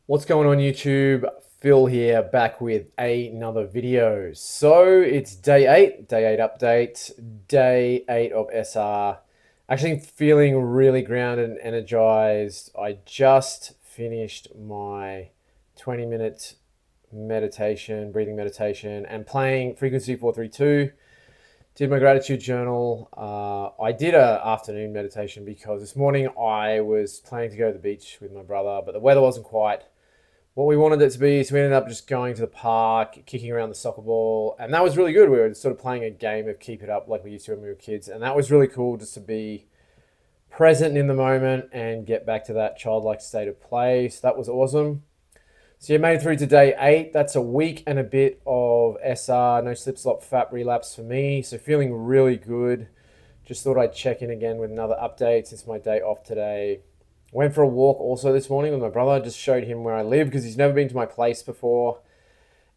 What's going on YouTube? Phil here, back with another video. So it's day eight update, day 8 of SR. Actually feeling really grounded and energized. I just finished my 20-minute meditation, breathing meditation, and playing Frequency 432. Did my gratitude journal. I did a afternoon meditation because this morning I was planning to go to the beach with my brother, but the weather wasn't quite what we wanted it to be. So we ended up just going to the park, kicking around the soccer ball, and that was really good. We were sort of playing a game of keep it up like we used to when we were kids, and that was really cool just to be present in the moment and get back to that childlike state of play. So that was awesome. So you made it through to day 8. That's a week and a bit of SR, no slip, slop, fap, relapse for me. So feeling really good. Just thought I'd check in again with another update since my day off today. Went for a walk also this morning with my brother. Just showed him where I live because he's never been to my place before.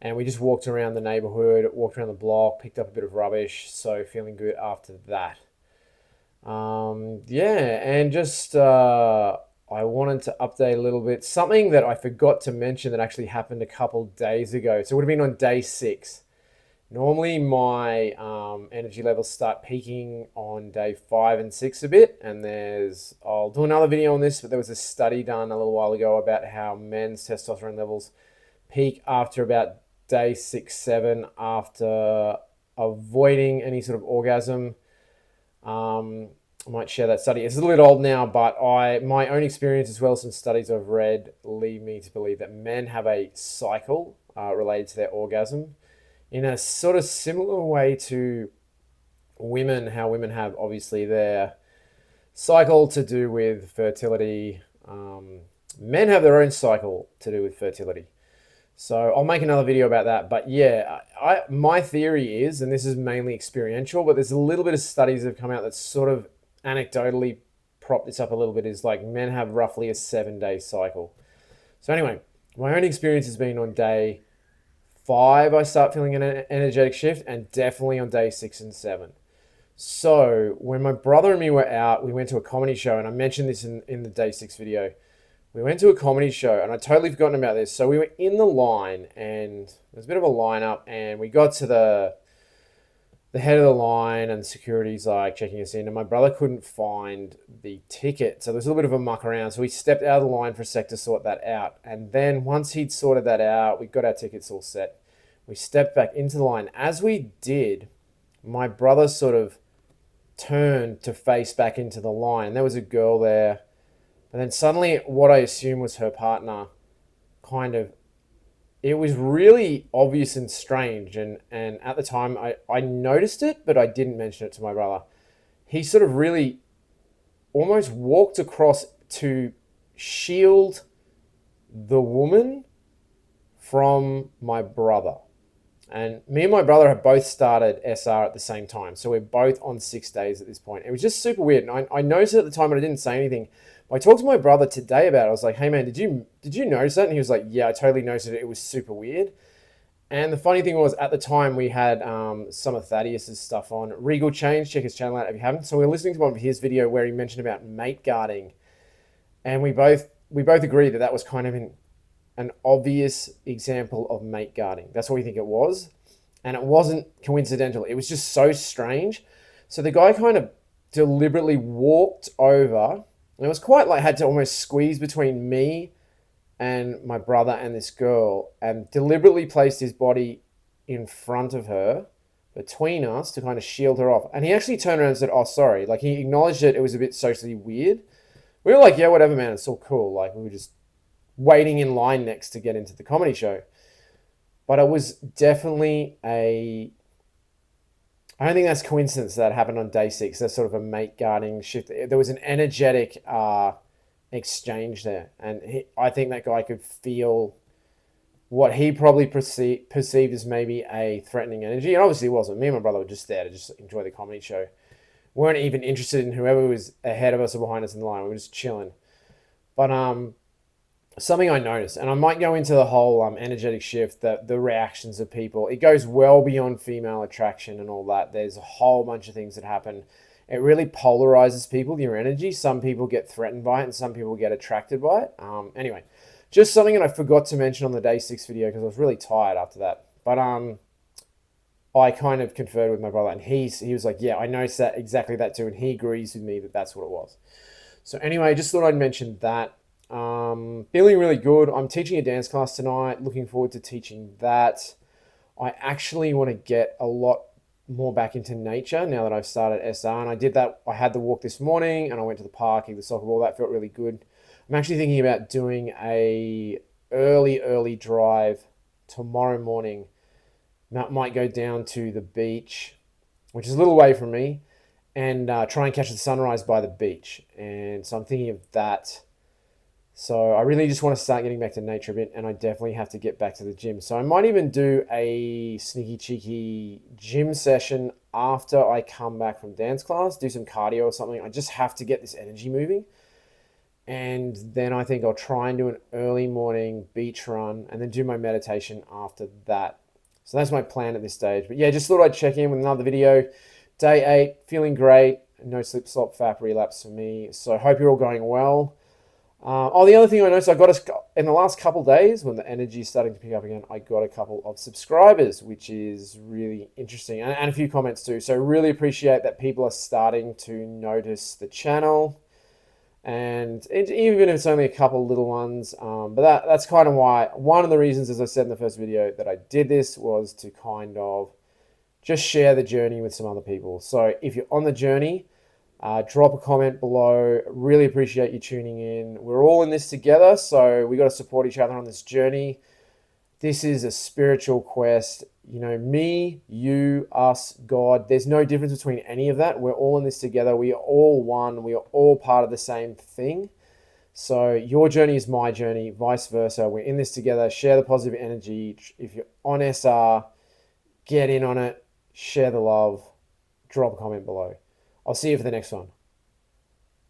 And we just walked around the neighborhood, walked around the block, picked up a bit of rubbish. So feeling good after that. Yeah, and just I wanted to update a little bit. Something that I forgot to mention that actually happened a couple days ago. So it would have been on day 6. Normally, my energy levels start peaking on day 5 and 6 a bit, and I'll do another video on this, but there was a study done a little while ago about how men's testosterone levels peak after about day 6, 7, after avoiding any sort of orgasm. I might share that study. It's a little bit old now, but my own experience as well as some studies I've read lead me to believe that men have a cycle related to their orgasm in a sort of similar way to women, how women have obviously their cycle to do with fertility. Men have their own cycle to do with fertility. So I'll make another video about that. But yeah, my theory is, and this is mainly experiential, but there's a little bit of studies that have come out that sort of anecdotally prop this up a little bit, is like men have roughly a 7-day cycle. So anyway, my own experience has been on day 5, I start feeling an energetic shift, and definitely on day 6 and 7. So when my brother and me were out, we went to a comedy show, and I mentioned this in the day 6 video. We went to a comedy show, and I'd totally forgotten about this. So we were in the line, and there's a bit of a lineup, and we got to the head of the line, and security's like checking us in, and my brother couldn't find the ticket. So there's a little bit of a muck around. So we stepped out of the line for a sec to sort that out. And then once he'd sorted that out, we got our tickets all set. We stepped back into the line. As we did, my brother sort of turned to face back into the line. There was a girl there. And then suddenly, what I assumed was her partner kind of, it was really obvious and strange. And at the time, I noticed it, but I didn't mention it to my brother. He sort of really almost walked across to shield the woman from my brother. And me and my brother have both started SR at the same time. So we're both on 6 days at this point. It was just super weird. And I noticed it at the time, but I didn't say anything. But I talked to my brother today about it. I was like, hey man, did you notice that? And he was like, yeah, I totally noticed it. It was super weird. And the funny thing was, at the time, we had some of Thaddeus's stuff on. Regal Change, check his channel out if you haven't. So we were listening to one of his video where he mentioned about mate guarding. And we both agreed that that was kind of an obvious example of mate guarding. That's what we think it was. And it wasn't coincidental. It was just so strange. So the guy kind of deliberately walked over. And it was quite like, had to almost squeeze between me and my brother and this girl, and deliberately placed his body in front of her, between us, to kind of shield her off. And he actually turned around and said, oh, sorry. Like, he acknowledged that it was a bit socially weird. We were like, yeah, whatever, man. It's all cool. Like, we were just waiting in line next to get into the comedy show. But it was definitely I don't think that's coincidence that happened on day 6. That's sort of a mate guarding shift. There was an energetic exchange there. And I think that guy could feel what he probably perceived as maybe a threatening energy. And obviously it wasn't. Me and my brother were just there to just enjoy the comedy show. We weren't even interested in whoever was ahead of us or behind us in the line. We were just chilling. But something I noticed, and I might go into the whole energetic shift, the reactions of people. It goes well beyond female attraction and all that. There's a whole bunch of things that happen. It really polarizes people, your energy. Some people get threatened by it, and some people get attracted by it. Anyway, just something that I forgot to mention on the day 6 video because I was really tired after that. But I kind of conferred with my brother, and he was like, yeah, I noticed that exactly that too, and he agrees with me that that's what it was. So anyway, just thought I'd mention that. Feeling really good. I'm teaching a dance class tonight. Looking forward to teaching that. I actually want to get a lot more back into nature now that I've started SR, and I did that. I had the walk this morning, and I went to the park, kicked the soccer ball. That felt really good. I'm actually thinking about doing a early drive tomorrow morning. Might go down to the beach, which is a little way from me, and try and catch the sunrise by the beach. And so I'm thinking of that. So I really just want to start getting back to nature a bit, and I definitely have to get back to the gym. So I might even do a sneaky cheeky gym session after I come back from dance class, do some cardio or something. I just have to get this energy moving. And then I think I'll try and do an early morning beach run and then do my meditation after that. So that's my plan at this stage. But yeah, just thought I'd check in with another video. Day 8, feeling great. No slip, slop, fap, relapse for me. So hope you're all going well. The other thing I noticed, in the last couple days when the energy is starting to pick up again, I got a couple of subscribers, which is really interesting, and a few comments too. So really appreciate that people are starting to notice the channel, and even if it's only a couple little ones. But that's kind of why, one of the reasons, as I said in the first video, that I did this was to kind of just share the journey with some other people. So if you're on the journey, drop a comment below. Really appreciate you tuning in. We're all in this together, so we got to support each other on this journey. This is a spiritual quest. You know, me, you, us, God. There's no difference between any of that. We're all in this together. We are all one. We are all part of the same thing. So your journey is my journey, vice versa. We're in this together. Share the positive energy. If you're on SR, get in on it. Share the love. Drop a comment below. I'll see you for the next one.